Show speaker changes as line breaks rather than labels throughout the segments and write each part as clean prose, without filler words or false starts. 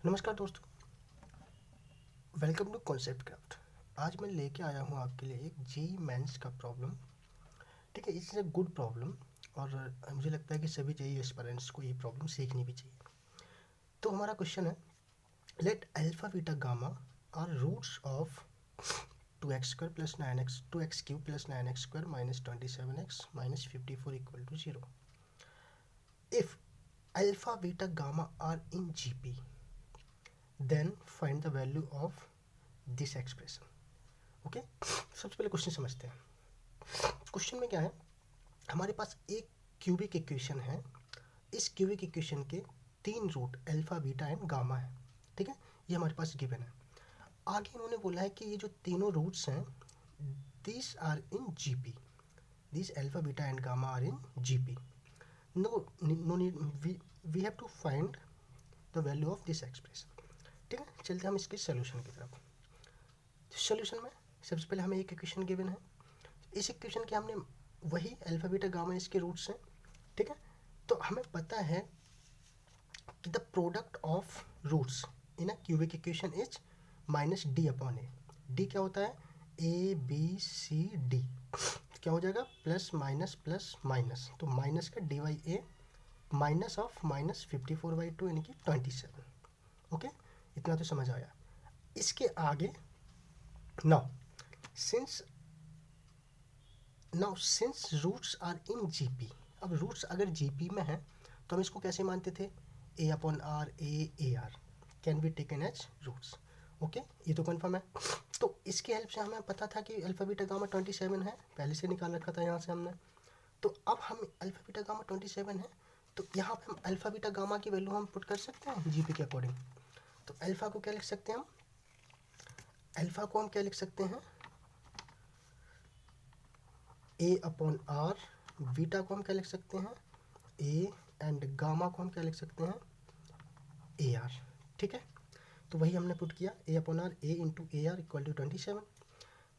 नमस्कार दोस्तों, welcome to concept craft. आज मैं लेके आया हूँ आपके लिए एक जेई मेंस का प्रॉब्लम। ठीक है, इट्स ए गुड प्रॉब्लम और मुझे लगता है कि सभी जेई एस्पिरेंट्स को ये प्रॉब्लम सीखनी भी चाहिए। तो हमारा क्वेश्चन है, let alpha beta gamma are roots of 2x² plus 9x 2x³ plus 9x² minus 27x minus 54 equal to 0। If alpha beta gamma are in GP then find the value of this expression. Okay, सबसे पहले question समझते हैं। Question में क्या है, हमारे पास एक cubic equation है। इस क्यूबिक इक्वेशन के तीन root alpha beta and gamma है। ठीक है, ये हमारे पास गिवन है। आगे इन्होंने बोला है कि ये जो तीनों रूट्स हैं this are in GP, this alpha beta and gamma are in GP. No need, we have to find the value of this expression. ठीक है, चलते हम इसके सोल्यूशन की तरफ। सोल्यूशन में सबसे पहले हमें एक इक्वेशन गिवन है। इस इक्वेशन के हमने वही अल्फा बीटा गामा इसके रूट्स हैं। ठीक है, तो हमें पता है कि the product of roots in a cubic equation is minus D upon A. D क्या होता है, ए बी सी डी। क्या हो जाएगा, प्लस माइनस, तो माइनस का D by A minus of minus 54/2 यानी कि 27। ओके, इतना तो समझ आया। इसके आगे now since roots are in GP, अब रूट्स अगर जीपी में हैं तो हम इसको कैसे मानते थे, A upon R, A R can be taken as roots. Okay, ये तो कन्फर्म है। तो इसके हेल्प से हमें पता था कि अल्फा बीटा गामा 27 है, पहले से निकाल रखा था यहाँ से हमने। तो अब हम अल्फा बीटा गामा 27 है, तो यहाँ पे हम अल्फा बीटा गामा की वैल्यू हम पुट कर सकते हैं जीपी के अकॉर्डिंग। तो अल्फा को क्या लिख सकते हैं हम, अल्फा को हम क्या लिख सकते हैं, ए अपॉन आर। बीटा को हम क्या लिख सकते हैं, ए, एंड गामा को हम क्या लिख सकते हैं, ए आर। ठीक है, तो वही हमने पुट किया, A upon R, A into A R equal to 27।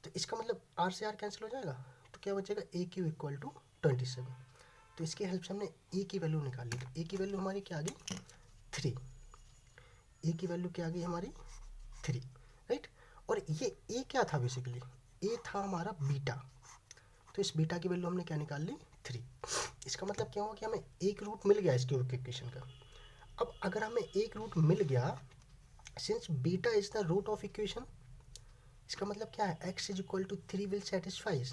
तो इसका मतलब आर से आर कैंसिल हो जाएगा, तो क्या बचेगा, ए क्यू इक्वल टू 27। तो इसकी हेल्प से हमने ए की वैल्यू निकाल ली। तो ए की वैल्यू हमारी क्या आ गई, 3। ए की वैल्यू क्या आ गई हमारी, 3, राइट। और ये ए क्या था, बेसिकली ए था हमारा बीटा। तो इस बीटा की वैल्यू हमने क्या निकाल ली, 3। इसका मतलब क्या हुआ कि हमें एक रूट मिल गया इसके इक्वेशन का। अब अगर हमें एक रूट मिल गया, since beta is the root of equation, इसका मतलब क्या है, x is equal to 3 will satisfy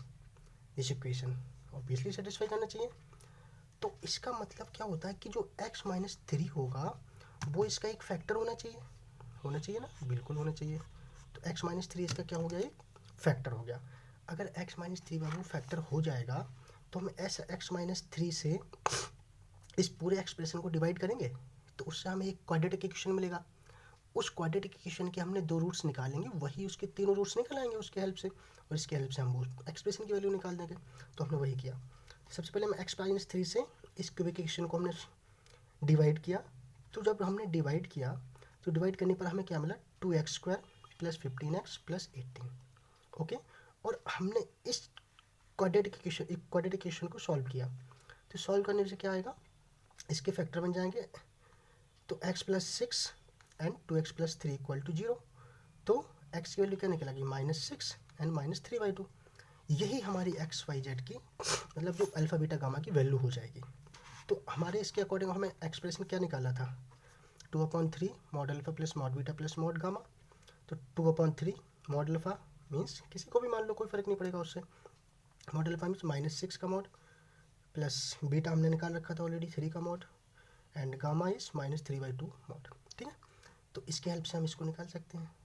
this equation, obviously satisfy करना चाहिए। तो इसका मतलब क्या होता है कि जो x माइनस 3 होगा वो इसका एक फैक्टर होना चाहिए, होना चाहिए ना, बिल्कुल होना चाहिए। तो x माइनस 3 इसका क्या हो गया, एक फैक्टर हो गया। अगर x माइनस 3 बाबू फैक्टर हो जाएगा तो हम ऐसा x माइनस 3 से इस पूरे एक्सप्रेशन को डिवाइड करेंगे तो उससे हमें एक क्वाड्रेटिक इक्वेशन मिलेगा। उस क्वाड्रेटिक इक्वेशन के हमने दो रूट्स निकालेंगे, वही उसके तीनों रूट्स निकल आएंगे उसके हेल्प से, और इसके हेल्प से हम वो एक्सप्रेशन की वैल्यू निकाल देंगे। तो हमने वही किया। सबसे पहले हम x माइनस 3 से इस क्यूबिक इक्वेशन को हमने डिवाइड किया। तो जब हमने डिवाइड किया तो डिवाइड करने पर हमें क्या मिला, 2x² plus 15x plus 18। Okay, और हमने इस क्वाड्रेटिक इक्वेशन को सॉल्व किया। तो सॉल्व करने से क्या आएगा, इसके फैक्टर बन जाएंगे। तो x plus 6 and 2x plus 3 equal to 0। तो x की वैल्यू क्या निकलेगी, -6 एंड -3/2। यही हमारी एक्स वाई जेड की मतलब जो अल्फा बीटा गामा की वैल्यू हो जाएगी। तो हमारे इसके अकॉर्डिंग हमें एक्सप्रेशन क्या निकाला था, 2/3 mod alpha plus mod beta plus mod gamma. तो 2/3 मॉड अल्फा मीन्स किसी को भी मान लो, कोई फ़र्क नहीं पड़ेगा उससे। मॉड अल्फा मीन्स -6 का मॉड, प्लस बीटा हमने निकाल रखा था ऑलरेडी 3 का mod, and gamma is -3/2 mod. ठीक है, तो इसके हेल्प से हम इसको निकाल सकते हैं।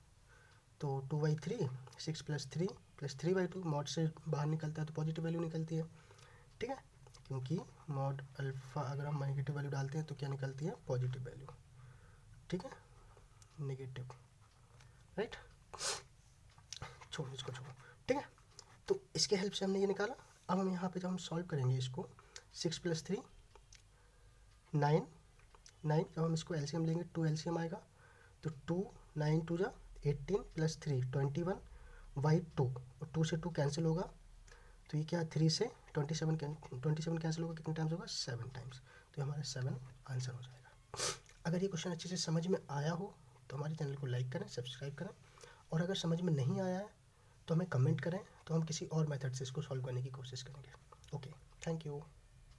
तो 2/3, 6 प्लस 3/2, मॉड से बाहर निकलता है तो पॉजिटिव वैल्यू निकलती है। ठीक है, क्योंकि मॉड अल्फ़ा अगर हम नेगेटिव वैल्यू डालते हैं तो क्या निकलती है, पॉजिटिव वैल्यू। ठीक है, नेगेटिव, राइट, छोड़ो इसको, छोड़ो। ठीक है, तो इसके हेल्प से हमने ये निकाला। अब हम यहाँ पे जब हम सॉल्व करेंगे इसको, 6 प्लस 3 9, जब हम इसको एलसीएम लेंगे 2 एलसीएम आएगा। तो 2 9 2 जा 18 प्लस 3 21/2, और 2 से 2 कैंसिल होगा। तो ये क्या, 3 से 27 कैंसिल होगा, कितने टाइम्स होगा, 7 टाइम्स। तो ये हमारा 7 आंसर हो जाएगा। अगर ये क्वेश्चन अच्छे से समझ में आया हो तो हमारे चैनल को लाइक करें, सब्सक्राइब करें, और अगर समझ में नहीं आया है तो हमें कमेंट करें, तो हम किसी और मेथड से इसको सॉल्व करने की कोशिश करेंगे। Okay, thank you.